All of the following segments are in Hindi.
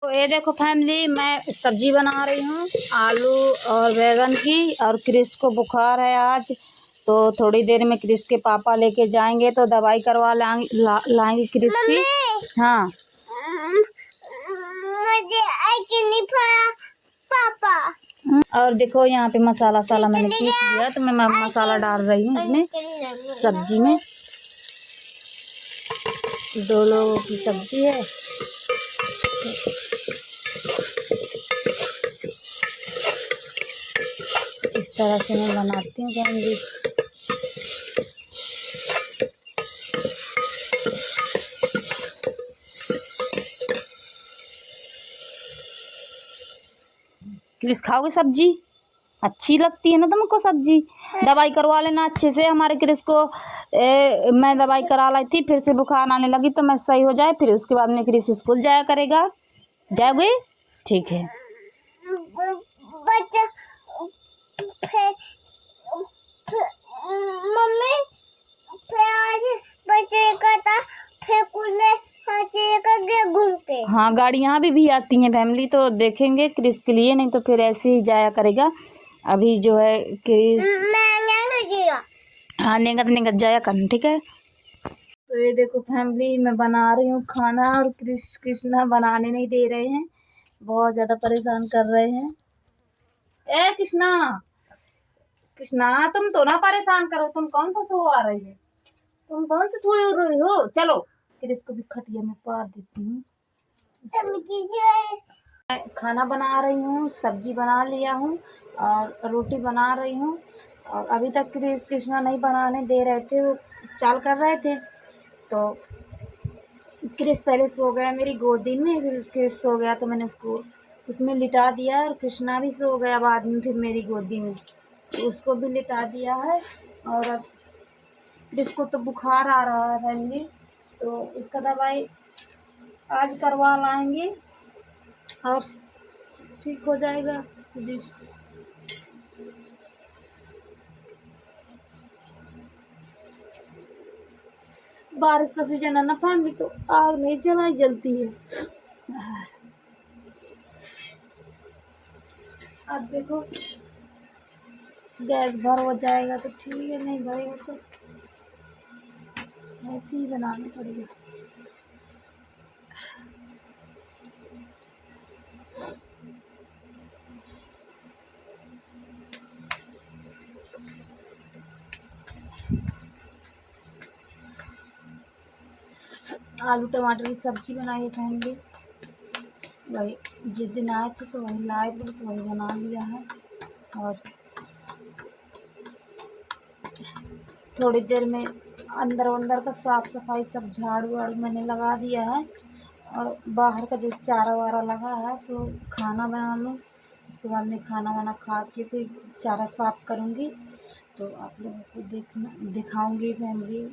तो ये देखो फैमिली, मैं सब्जी बना रही हूँ आलू और बैगन की। और क्रिस को बुखार है आज, तो थोड़ी देर में क्रिस के पापा लेके जाएंगे तो दवाई करवा लाएंगे क्रिस की। हाँ, मुझे नहीं पापा। और देखो यहाँ पे मसाला साला मैंने पीस दिया, तो मैं मसाला डाल रही हूँ इसमें सब्जी में। 2 लोगों की सब्जी है। इस तरह से मैं बनाती हूँ फैमिली। क्रिस खाओगे सब्जी? अच्छी लगती है ना तुमको सब्जी? दवाई करवा लेना अच्छे से हमारे क्रिस को। मैं दवाई करा लाई थी, फिर से बुखार आने लगी तो मैं सही हो जाए, फिर उसके बाद में क्रिस स्कूल जाया करेगा। जाओगे? ठीक है। मम्मी घूमते। हाँ, गाड़ी यहाँ भी आती हैं फैमिली, तो देखेंगे क्रिस के लिए, नहीं तो फिर ऐसे ही जाया करेगा। अभी जो है क्रिस हाँ निगत जाया करना, ठीक है। तो ये देखो फैमिली, मैं बना रही हूँ खाना और कृष्णा बनाने नहीं दे रहे हैं, बहुत ज़्यादा परेशान कर रहे हैं। ए कृष्णा, कृष्णा तुम तो ना परेशान करो, तुम कौन सा सो आ रही है? तुम कौन सा सोए हो रही हो? चलो क्रिस को भी खटिया में पार देती हूँ। खाना बना रही हूँ, सब्जी बना लिया हूँ और रोटी बना रही हूँ। और अभी तक कृष्णा नहीं बनाने दे रहे थे, वो चाल कर रहे थे। तो क्रिस पहले सो गया मेरी गोदी में, फिर क्रिस सो गया तो मैंने उसको उसमें लिटा दिया, और कृष्णा भी सो गया बाद में फिर मेरी गोदी में, तो उसको भी लिटा दिया है। और अब क्रिस को तो बुखार आ रहा है फैमिली, तो उसका दवाई आज करवा लाएंगे और ठीक हो जाएगा क्रिस। बारिश का सीजन है ना फैमिली, तो आग नहीं जलती है। अब देखो गैस भर हो जाएगा तो ठीक है, नहीं भरेगा तो ऐसे ही बनाना पड़ेगा। आलू टमाटर की सब्जी बनाई है फैमिली, वही जिस दिन आए थे तो वही लाए थे, तो वही बना लिया है। और थोड़ी देर में अंदर का साफ सफाई सब झाड़ू वाड़ू मैंने लगा दिया है, और बाहर का जो चारा वारा लगा है तो खाना बना लूँ, उसके बाद में खाना वाना खा के फिर चारा साफ करूँगी, तो आप लोगों को दिखाऊँगी फैमिली।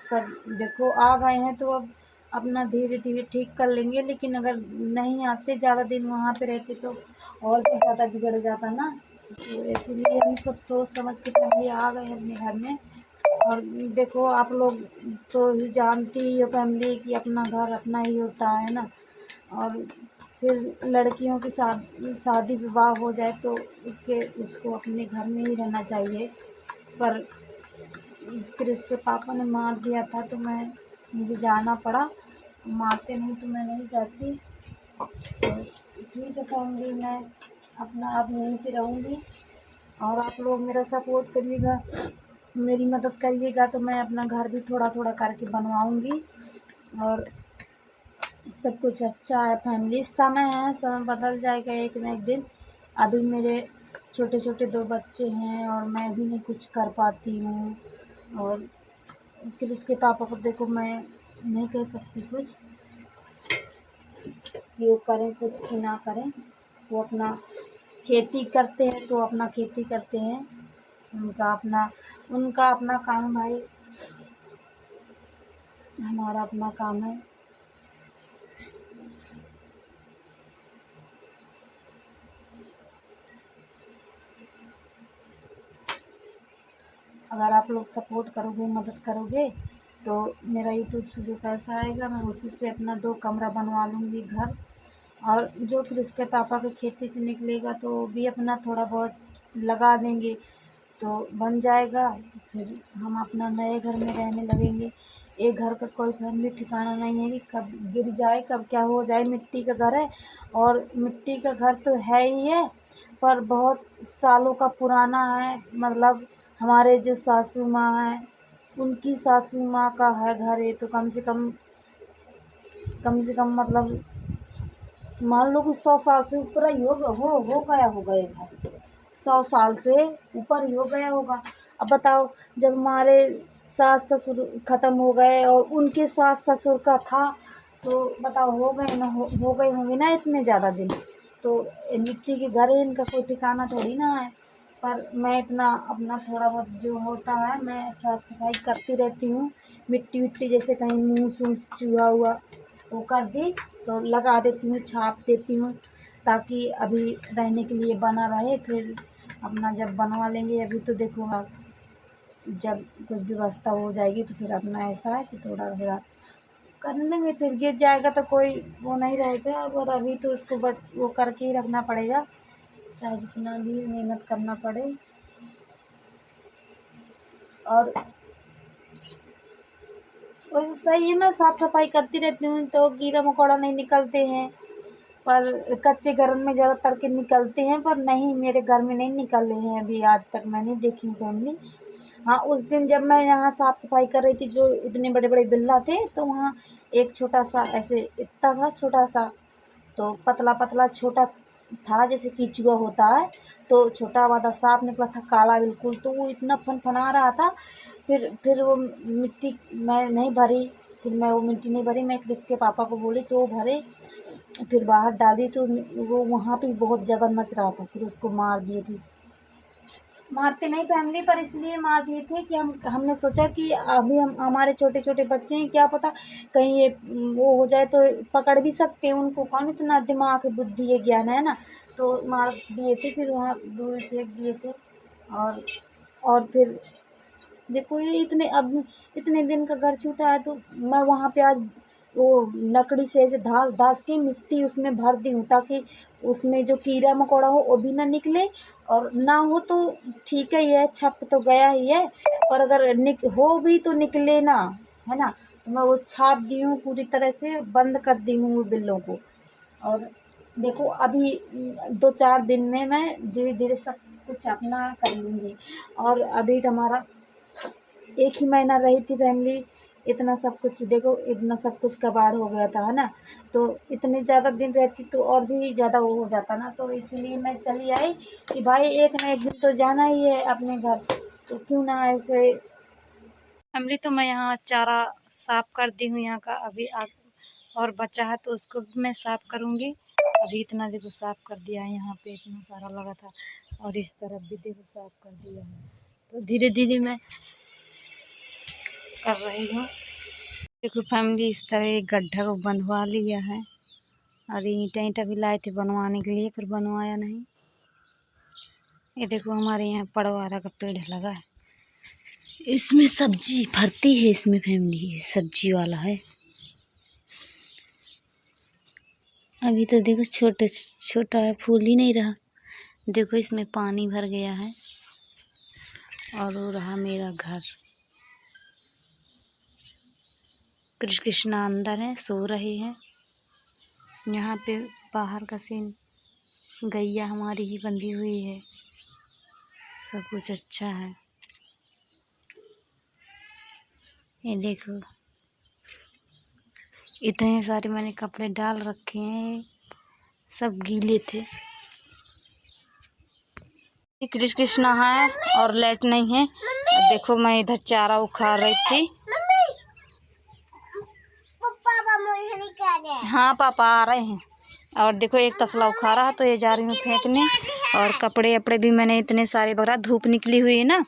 सब देखो आ गए हैं तो अब अपना धीरे धीरे ठीक कर लेंगे, लेकिन अगर नहीं आते ज़्यादा दिन वहाँ पे रहते तो और भी ज़्यादा बिगड़ जाता ना, तो इसीलिए हम सब सोच समझ के फैमिली आ गए अपने घर में। और देखो आप लोग तो ही जानती ही हो फैमिली कि अपना घर अपना ही होता है ना, और फिर लड़कियों की शादी विवाह हो जाए तो उसको अपने घर में ही रहना चाहिए। पर क्रिस के पापा ने मार दिया था तो मुझे जाना पड़ा, मारते नहीं तो मैं नहीं जाती। तो ठीक है फैमिली, मैं अपना अब यहीं पे रहूँगी, और आप लोग मेरा सपोर्ट करिएगा, मेरी मदद करिएगा, तो मैं अपना घर भी थोड़ा थोड़ा करके बनवाऊँगी। और सब कुछ अच्छा है फैमिली, समय है, समय बदल जाएगा एक न एक दिन। अभी मेरे छोटे छोटे 2 बच्चे हैं और मैं भी नहीं कुछ कर पाती हूँ, और क्रिस के पापा को देखो मैं नहीं कह सकती कुछ कि वो करें कुछ कि ना करें, वो अपना खेती करते हैं तो अपना खेती करते हैं, उनका अपना काम भाई, हमारा अपना काम है। अगर आप लोग सपोर्ट करोगे, मदद करोगे, तो मेरा यूट्यूब से जो पैसा आएगा मैं उसी से अपना 2 कमरा बनवा लूँगी घर, और जो फिर उसके पापा के खेती से निकलेगा तो वो भी अपना थोड़ा बहुत लगा देंगे तो बन जाएगा। फिर हम अपना नए घर में रहने लगेंगे। एक घर का कोई फैमिली ठिकाना नहीं है कि कब गिर जाए कब क्या हो जाए। मिट्टी का घर है और मिट्टी का घर तो है ही है, पर बहुत सालों का पुराना है। मतलब हमारे जो सासू माँ हैं उनकी सासू माँ का है घर है, तो कम से कम मतलब मान लो कि 100 साल से ऊपर ही हो गया होगा ये घर। 100 साल से ऊपर ही हो गया होगा। अब बताओ, जब हमारे सास ससुर खत्म हो गए और उनके सास ससुर का था, तो बताओ हो गए होंगे ना इतने ज़्यादा दिन। तो ये मिट्टी के घर है, इनका कोई ठिकाना थोड़ी ना है। पर मैं इतना अपना थोड़ा बहुत जो होता है मैं साफ सफाई करती रहती हूँ। मिट्टी विट्टी जैसे कहीं मूस ऊस चूहा हुआ वो कर दी तो लगा देती हूँ, छाप देती हूँ, ताकि अभी रहने के लिए बना रहे। फिर अपना जब बनवा लेंगे, अभी तो देखो आप जब कुछ व्यवस्था हो जाएगी तो फिर अपना ऐसा है कि थोड़ा थोड़ा कर लेंगे। फिर गिर जाएगा तो कोई वो नहीं रहेगा, और अभी तो उसको वो करके ही रखना पड़ेगा, चाहे जितना भी मेहनत करना पड़े। और वैसे सही है, मैं साफ सफाई करती रहती हूँ तो कीड़ा मकोड़ा नहीं निकलते हैं। पर कच्चे घर में ज़्यादातर के निकलते हैं, पर नहीं मेरे घर में नहीं निकले हैं अभी, आज तक मैंने देखी हूँ फैमिली। हाँ, उस दिन जब मैं यहाँ साफ सफाई कर रही थी जो इतने बड़े बड़े बिल्ला थे, तो वहाँ एक छोटा सा ऐसे इतना था छोटा सा, तो पतला पतला छोटा था जैसे कीचुआ होता है, तो छोटा वाला सांप निकला था काला बिल्कुल, तो वो इतना फनफना रहा था। फिर वो मिट्टी मैं नहीं भरी, फिर मैं वो मिट्टी नहीं भरी, मैं क्रिस के पापा को बोली तो वो भरे। फिर बाहर डाली तो वो वहाँ पे बहुत ज़्यादा मच रहा था, फिर उसको मार दिए थे। मारते नहीं फैमिली, पर इसलिए मार दिए थे कि हमने सोचा कि अभी हम हमारे छोटे छोटे बच्चे हैं, क्या पता कहीं ये वो हो जाए तो पकड़ भी सकते हैं उनको, कौन इतना दिमाग बुद्धि है ज्ञान है ना। तो मार दिए थे, फिर वहाँ दूर फेंक दिए थे। और फिर देखो ये इतने दिन का घर छूटा है, तो मैं वहाँ पे आज वो लकड़ी से ऐसे घास घास के मिट्टी उसमें भर दी हूँ, ताकि उसमें जो कीड़ा मकोड़ा हो वो भी ना निकले, और ना हो तो ठीक है, ये छप तो गया ही है, पर अगर हो भी तो निकले ना, है ना। तो मैं वो छाप दी हूँ, पूरी तरह से बंद कर दी हूँ बिल्लों को। और देखो अभी 2-4 दिन में मैं धीरे धीरे सब कुछ अपना कर लूँगी। और अभी हमारा एक ही महीना रही थी फैमिली, इतना सब कुछ देखो, इतना सब कुछ कबाड़ हो गया था, है ना। तो इतने ज़्यादा दिन रहती तो और भी ज़्यादा वो हो जाता ना, तो इसलिए मैं चली आई कि भाई एक ना एक दिन तो जाना ही है अपने घर, तो क्यों ना ऐसे। फैमिली तो मैं यहाँ चारा साफ कर दी हूँ यहाँ का, अभी और बचा है तो उसको भी मैं साफ करूँगी। अभी इतना देखो साफ कर दिया है, यहाँ पे इतना सारा लगा था, और इस तरफ भी देखो साफ कर दिया है। तो धीरे धीरे मैं कर रही हूँ। देखो फैमिली इस तरह एक गड्ढा को बंधवा लिया है, और ईंटा ईंटा भी लाए थे बनवाने के लिए, फिर बनवाया नहीं। ये देखो हमारे यहाँ पड़वारा का पेड़ लगा है, इसमें सब्जी फरती है, इसमें फैमिली सब्जी वाला है। अभी तो देखो छोटा है, फूल ही नहीं रहा। देखो इसमें पानी भर गया है, और वो रहा मेरा घर। कृष्णा अंदर है, सो रहे हैं। यहाँ पे बाहर का सीन, गैया हमारी ही बंधी हुई है, सब कुछ अच्छा है। ये देखो इतने सारे मैंने कपड़े डाल रखे हैं, सब गीले थे। कृष्णा है और लाइट नहीं है। देखो मैं इधर चारा उखाड़ रही थी। हाँ पापा आ रहे हैं। और देखो एक तसला उखाड़ा है, तो ये जा रही हूँ फेंकने। और कपड़े वपड़े भी मैंने इतने सारे बगरा, धूप निकली हुई है ना,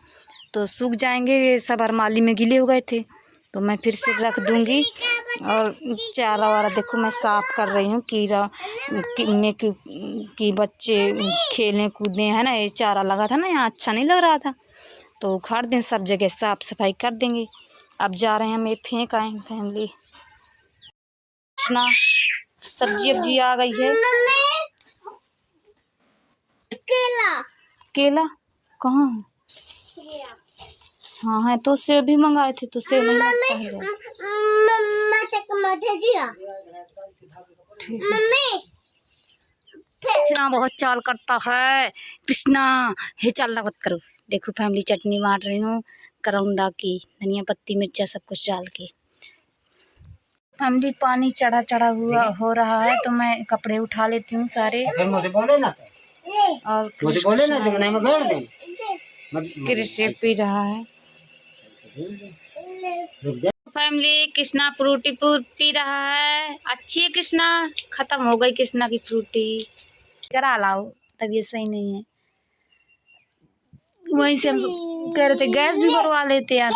तो सूख जाएंगे, ये सब अरमाली में गीले हो गए थे, तो मैं फिर से रख दूँगी। और चारा वारा देखो मैं साफ़ कर रही हूँ, कीड़ा में कि बच्चे खेलें कूदें, है ना। ये चारा लगा था ना यहाँ, अच्छा नहीं लग रहा था, तो उखाड़ दें, सब जगह साफ़ सफाई कर देंगे। अब जा रहे हैं हम ये फेंक आए फैमिली। कृष्णा सब्जी अब्जी आ गई है। मम्मी केला केला कहाँ है? हाँ है तो सेब भी मंगाए थे, तो सेब नहीं लगता है। ठीक है। मम्मी कृष्णा बहुत चाल करता है। कृष्णा हे चाल ना मत करो। देखो फैमिली चटनी बांट रही हूँ करौंदा की, धनिया पत्ती मिर्चा सब कुछ डाल के। फैमिली पानी चढ़ा चढ़ा हुआ हो रहा है, तो मैं कपड़े उठा लेती हूँ सारे। और कृष्ण पी रहा है। फैमिली कृष्णा फ्रूटी पी रहा है। अच्छी है कृष्णा। खत्म हो गई कृष्णा की फ्रूटी। करा लाओ, तबीयत सही नहीं है। वहीं से हम कह रहे थे गैस भी भरवा लेते यार।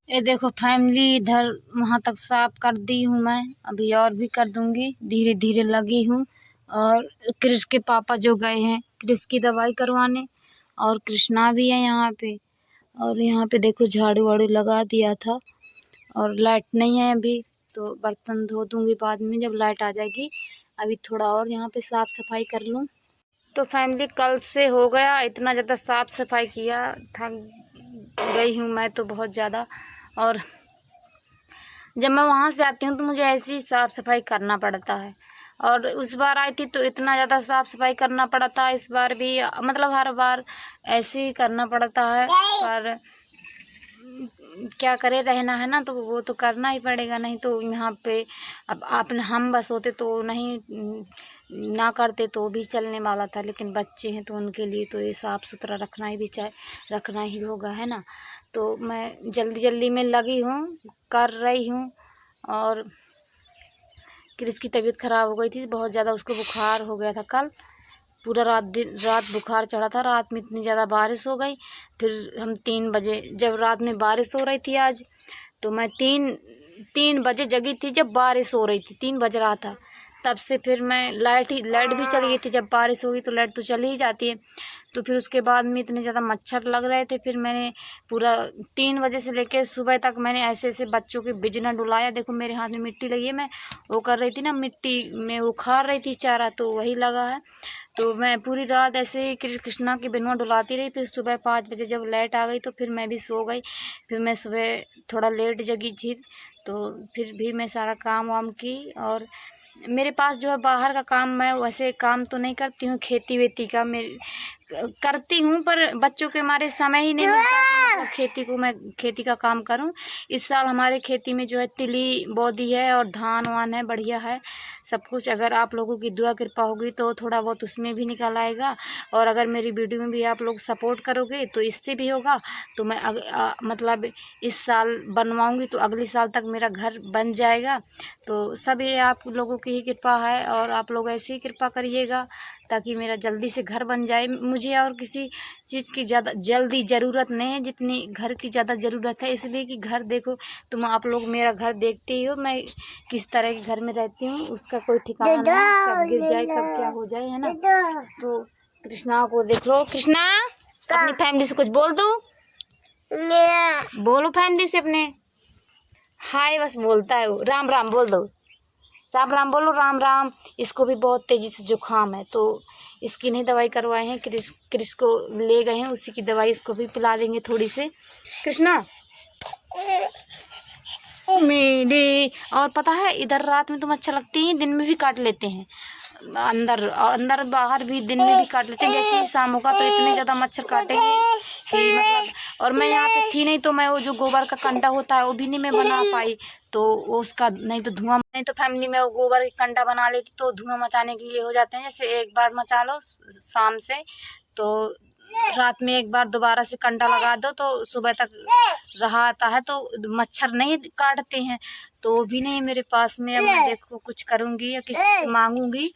ये देखो फैमिली, इधर वहां तक साफ कर दी हूँ मैं, अभी और भी कर दूंगी। धीरे धीरे लगी हूँ। और कृष के पापा जो गए हैं कृष की दवाई करवाने, और कृष्णा भी है यहाँ पे। और यहाँ पे देखो झाड़ू वाड़ू लगा दिया था। और लाइट नहीं है अभी, तो बर्तन धो दूंगी बाद में जब लाइट आ जाएगी। अभी थोड़ा और यहाँ पे साफ सफाई कर लूँ। तो फैमिली कल से हो गया, इतना ज़्यादा साफ सफाई किया, थक गई हूँ मैं तो बहुत ज़्यादा। और जब मैं वहाँ से आती हूँ तो मुझे ऐसी ही साफ़ सफाई करना पड़ता है। और उस बार आई थी तो इतना ज़्यादा साफ़ सफाई करना पड़ा था। इस बार भी मतलब हर बार ऐसे ही करना पड़ता है, पर क्या करे, रहना है ना, तो वो तो करना ही पड़ेगा। नहीं तो यहाँ पे अब आपने हम बस होते तो नहीं ना करते तो भी चलने वाला था, लेकिन बच्चे हैं तो उनके लिए तो ये साफ़ सुथरा रखना ही भी रखना ही होगा, है ना। तो मैं जल्दी जल्दी में लगी हूँ, कर रही हूँ। और क्रिस की तबीयत ख़राब हो गई थी बहुत ज़्यादा, उसको बुखार हो गया था कल। पूरा रात बुखार चढ़ा था। रात में इतनी ज़्यादा बारिश हो गई, फिर हम 3 बजे, जब रात में बारिश हो रही थी आज, तो मैं 3 बजे जगी थी जब बारिश हो रही थी, 3 बज रहा था। तब से फिर मैं लाइट भी चली गई थी। जब बारिश होगी तो लाइट तो चली ही जाती है। तो फिर उसके बाद में इतने ज़्यादा मच्छर लग रहे थे, फिर मैंने पूरा 3 बजे से लेकर सुबह तक मैंने ऐसे ऐसे बच्चों के बिजना डुलाया। देखो मेरे हाथ में मिट्टी लगी है, मैं वो कर रही थी ना, मिट्टी में उखाड़ रही थी चारा, तो वही लगा है। तो मैं पूरी रात ऐसे ही कृष्णा की बिनवा डुलाती रही। फिर सुबह 5 बजे जब लाइट आ गई तो फिर मैं भी सो गई। फिर मैं सुबह थोड़ा लेट जगी थी, तो फिर भी मैं सारा काम वाम की। और मेरे पास जो है बाहर का काम, मैं वैसे काम तो नहीं करती हूँ, खेती वेती का मैं करती हूँ, पर बच्चों के हमारे समय ही नहीं मिलता कि मतलब खेती का काम करूँ। इस साल हमारे खेती में जो है तिली बो दी है और धान वान है, बढ़िया है सब कुछ। अगर आप लोगों की दुआ कृपा होगी तो थोड़ा बहुत उसमें भी निकल आएगा। और अगर मेरी वीडियो में भी आप लोग सपोर्ट करोगे तो इससे भी होगा। तो मैं मतलब इस साल बनवाऊंगी तो अगले साल तक मेरा घर बन जाएगा। तो सब ये आप लोगों की ही कृपा है, और आप लोग ऐसे ही कृपा करिएगा ताकि मेरा जल्दी से घर बन जाए। मुझे और किसी चीज़ की ज़्यादा जल्दी ज़रूरत नहीं है जितनी घर की ज़्यादा ज़रूरत है। इसलिए कि घर देखो, तुम आप लोग मेरा घर देखते ही हो, मैं किस तरह के घर में रहती हूँ, उसका कोई ठिकाना नहीं, कब गिर जाए कब क्या हो जाए, है ना। तो कृष्णा को देख लो। कृष्णा अपनी फैमिली से कुछ बोल दो, बोलो फैमिली से अपने। हाय बस बोलता है वो। राम राम बोल दो, राम राम बोलो, राम राम। इसको भी बहुत तेज़ी से जुकाम है, तो इसकी नहीं दवाई करवाए हैं। क्रिस को ले गए हैं, उसी की दवाई इसको भी पिला देंगे थोड़ी से। कृष्णा मेरे, और पता है इधर रात में तुम अच्छा लगती हैं, दिन में भी काट लेते हैं, अंदर बाहर भी दिन में भी काट लेते हैं। जैसे ही शाम होगा तो इतने ज़्यादा मच्छर काटेंगे कि मतलब। और मैं यहाँ पे थी नहीं, तो मैं वो जो गोबर का कंडा होता है वो भी नहीं मैं बना पाई, तो उसका नहीं तो धुआं, नहीं तो फैमिली में वो गोबर का कंडा बना लेती तो धुआं मचाने के लिए हो जाते हैं। जैसे एक बार मचा लो शाम से, तो रात में एक बार दोबारा से कंडा लगा दो तो सुबह तक रहा आता है, तो मच्छर नहीं काटते हैं। तो वो भी नहीं मेरे पास में। अब मैं देखो कुछ करूँगी या किसी से मांगूंगी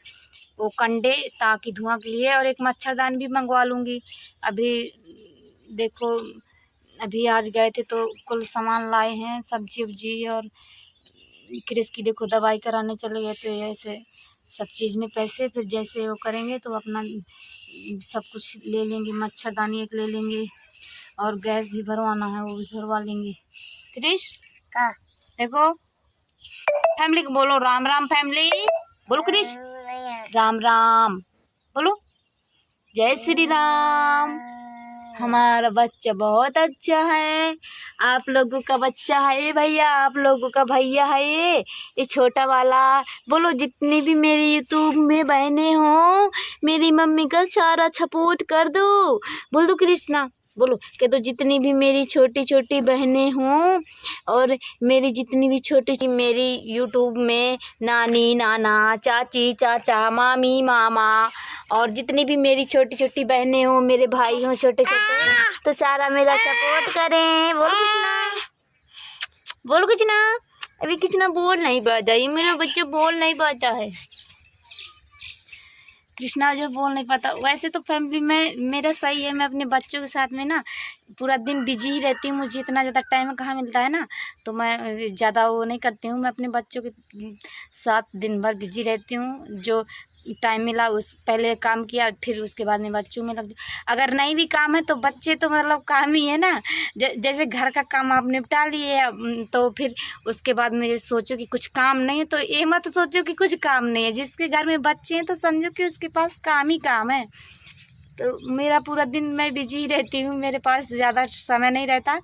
वो कंडे, ताकि धुआं के लिए, और एक मच्छरदानी भी मंगवा लूँगी। अभी देखो, अभी आज गए थे तो कुल सामान लाए हैं, सब्जी उब्जी। और क्रिस की देखो दवाई कराने चले गए, तो ऐसे सब चीज़ में पैसे फिर जैसे वो करेंगे तो अपना सब कुछ ले लेंगे। मच्छरदानी एक ले लेंगे, और गैस भी भरवाना है वो भी भरवा लेंगे। क्रिश देखो फैमिली को बोलो राम राम फैमिली, बोलो कृष्ण राम राम, बोलो जय श्री राम। हमारा बच्चा बहुत अच्छा है, आप लोगों का बच्चा है भैया, आप लोगों का भैया है ये छोटा वाला। बोलो जितनी भी मेरी यूट्यूब में बहनें हों, मेरी मम्मी का सारा सपोर्ट कर दो। बोल दो कृष्णा, बोलो कि तो जितनी भी मेरी छोटी छोटी बहनें हों और मेरी जितनी भी छोटी मेरी यूट्यूब में नानी नाना चाची चाचा मामी मामा और जितनी भी मेरी छोटी छोटी बहनें हों, मेरे भाई हों छोटे छोटे, तो सारा मेरा सपोर्ट करें। बोल कृष्णा, बोल कृष्णा। अभी कृष्णा बोल नहीं पाता, ये मेरा बच्चा बोल नहीं पाता है। कृष्णा जो बोल नहीं पाता। वैसे तो फैमिली में मेरा सही है, मैं अपने बच्चों के साथ में ना पूरा दिन बिजी ही रहती हूँ, मुझे इतना ज़्यादा टाइम कहाँ मिलता है ना, तो मैं ज़्यादा वो नहीं करती हूँ। मैं अपने बच्चों के साथ दिन भर बिजी रहती हूँ, जो टाइम मिला उस पहले काम किया, फिर उसके बाद में बच्चों में लग। अगर नहीं भी काम है तो बच्चे तो मतलब काम ही है ना। जैसे घर का काम आप निपटा लिए तो फिर उसके बाद में सोचो कि कुछ काम नहीं है, तो ये मत सोचो कि कुछ काम नहीं है। जिसके घर में बच्चे हैं तो समझो कि उसके पास काम ही काम है। तो मेरा पूरा दिन मैं बिजी रहती हूँ, मेरे पास ज़्यादा समय नहीं रहता।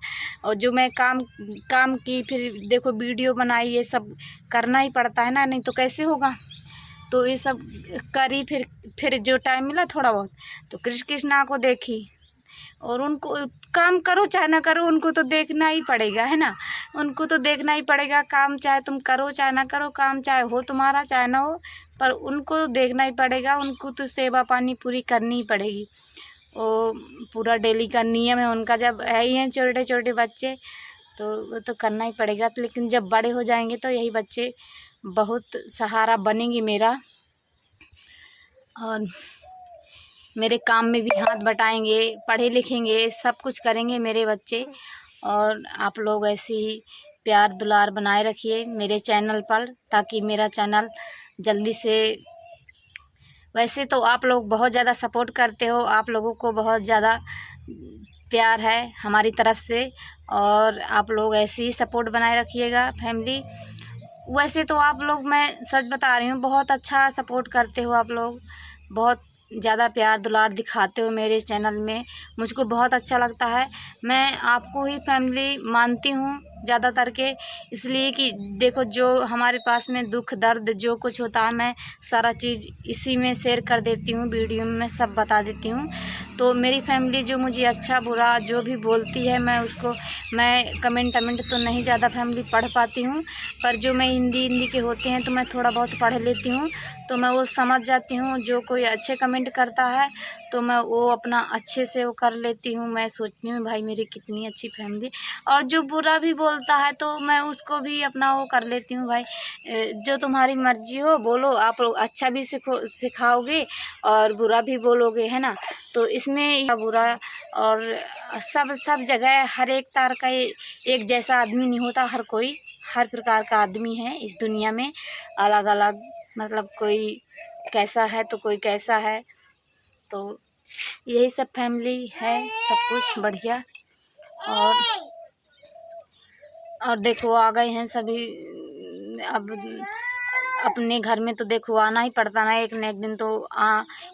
और जो मैं काम की, फिर देखो वीडियो बनाई, ये सब करना ही पड़ता है ना, नहीं तो कैसे होगा। तो ये सब करी, फिर जो टाइम मिला थोड़ा बहुत तो कृष्णा को देखी। और उनको काम करो चाहे ना करो, उनको तो देखना ही पड़ेगा, है ना। उनको तो देखना ही पड़ेगा, काम चाहे तुम करो चाहे ना करो, काम चाहे हो तुम्हारा चाहे ना हो, पर उनको देखना ही पड़ेगा। उनको तो सेवा पानी पूरी करनी ही पड़ेगी, वो पूरा डेली का नियम है उनका। जब है ही हैं छोटे छोटे बच्चे तो वो तो करना ही पड़ेगा। तो लेकिन जब बड़े हो जाएंगे तो यही बच्चे बहुत सहारा बनेंगे मेरा, और मेरे काम में भी हाथ बटाएंगे, पढ़े लिखेंगे, सब कुछ करेंगे मेरे बच्चे। और आप लोग ऐसे ही प्यार दुलार बनाए रखिए मेरे चैनल पर, ताकि मेरा चैनल जल्दी से। वैसे तो आप लोग बहुत ज़्यादा सपोर्ट करते हो, आप लोगों को बहुत ज़्यादा प्यार है हमारी तरफ से, और आप लोग ऐसे ही सपोर्ट बनाए रखिएगा फैमिली। वैसे तो आप लोग, मैं सच बता रही हूँ, बहुत अच्छा सपोर्ट करते हो आप लोग, बहुत ज़्यादा प्यार दुलार दिखाते हो मेरे चैनल में, मुझको बहुत अच्छा लगता है। मैं आपको ही फैमिली मानती हूँ ज़्यादातर के, इसलिए कि देखो जो हमारे पास में दुख दर्द जो कुछ होता है, मैं सारा चीज़ इसी में शेयर कर देती हूँ, वीडियो में मैं सब बता देती हूँ। तो मेरी फैमिली जो मुझे अच्छा बुरा जो भी बोलती है, मैं कमेंट तो नहीं ज़्यादा फैमिली पढ़ पाती हूँ, पर जो मैं हिंदी के होते हैं तो मैं थोड़ा बहुत पढ़ लेती हूँ, तो मैं वो समझ जाती हूँ। जो कोई अच्छे कमेंट करता है तो मैं वो अपना अच्छे से वो कर लेती हूँ। मैं सोचती हूँ भाई मेरी कितनी अच्छी फैमिली। और जो बुरा भी बोलता है तो मैं उसको भी अपना वो कर लेती हूँ, भाई जो तुम्हारी मर्जी हो बोलो। आप लोग अच्छा भी सिखाओगे और बुरा भी बोलोगे, है ना। तो इसमें बुरा और सब जगह हर एक तार का एक जैसा आदमी नहीं होता। हर प्रकार का आदमी है इस दुनिया में, अलग अलग, मतलब कोई कैसा है तो कोई कैसा है। तो यही सब फैमिली है, सब कुछ बढ़िया। और देखो आ गए हैं सभी अब अपने घर में, तो देखो आना ही पड़ता ना एक न एक दिन तो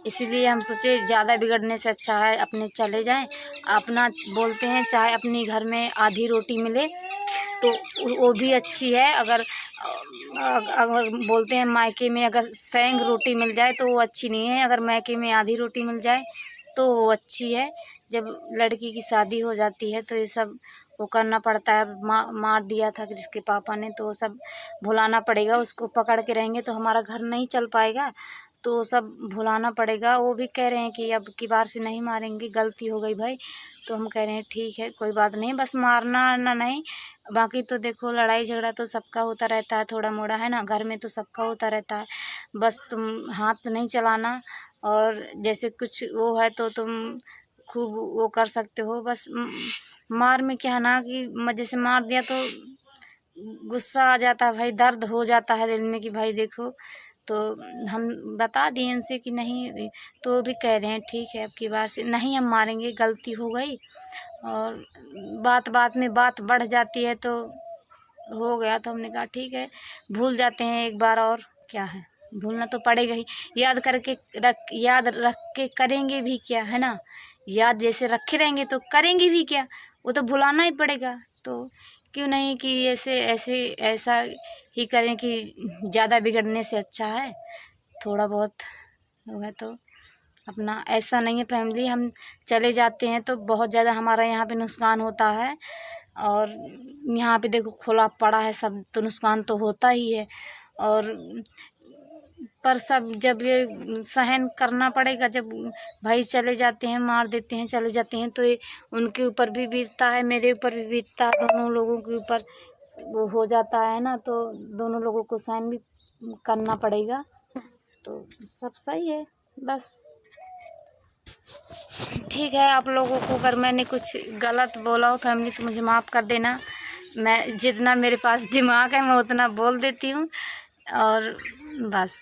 इसीलिए हम सोचे ज़्यादा बिगड़ने से अच्छा है अपने चले जाएं। अपना बोलते हैं चाहे अपने घर में आधी रोटी मिले तो वो भी अच्छी है। अगर बोलते हैं मायके में अगर सेंग रोटी मिल जाए तो वो अच्छी नहीं है, अगर मायके में आधी रोटी मिल जाए तो वो अच्छी है। जब लड़की की शादी हो जाती है तो ये सब वो करना पड़ता है। मार दिया था किसके पापा ने, तो वो सब भुलाना पड़ेगा। उसको पकड़ के रहेंगे तो हमारा घर नहीं चल पाएगा, तो वो सब भुलाना पड़ेगा। वो भी कह रहे हैं कि अब की बार से नहीं मारेंगे, गलती हो गई भाई। तो हम कह रहे हैं ठीक है कोई बात नहीं, बस मारना नहीं। बाकी तो देखो लड़ाई झगड़ा तो सबका होता रहता है थोड़ा मोड़ा, है ना, घर में तो सबका होता रहता है। बस तुम हाथ नहीं चलाना, और जैसे कुछ वो है तो तुम खूब वो कर सकते हो। बस मार में क्या है ना कि जैसे मार दिया तो गुस्सा आ जाता है भाई, दर्द हो जाता है दिल में कि भाई देखो। तो हम बता दिए उनसे कि नहीं, तो भी कह रहे हैं ठीक है अब की बार से नहीं हम मारेंगे, गलती हो गई। और बात बात में बात बढ़ जाती है तो हो गया तो हमने कहा ठीक है, भूल जाते हैं एक बार और क्या है, भूलना तो पड़ेगा ही। याद रख के करेंगे भी क्या, है ना। याद जैसे रखे रहेंगे तो करेंगे भी क्या, वो तो भुलाना ही पड़ेगा। तो क्यों नहीं कि ऐसा ही करें कि ज़्यादा बिगड़ने से अच्छा है थोड़ा बहुत वो है। तो अपना ऐसा नहीं है फैमिली, हम चले जाते हैं तो बहुत ज़्यादा हमारा यहाँ पे नुकसान होता है। और यहाँ पे देखो खुला पड़ा है सब, तो नुकसान तो होता ही है। और पर सब जब ये सहन करना पड़ेगा, जब भाई चले जाते हैं, मार देते हैं, चले जाते हैं, तो ये उनके ऊपर भी बीतता है, मेरे ऊपर भी बीतता है, दोनों लोगों के ऊपर वो हो जाता है ना। तो दोनों लोगों को सहन भी करना पड़ेगा। तो सब सही है बस। ठीक है, आप लोगों को अगर मैंने कुछ गलत बोला हो फैमिली तो मुझे माफ़ कर देना। मैं जितना मेरे पास दिमाग है मैं उतना बोल देती हूँ और बस।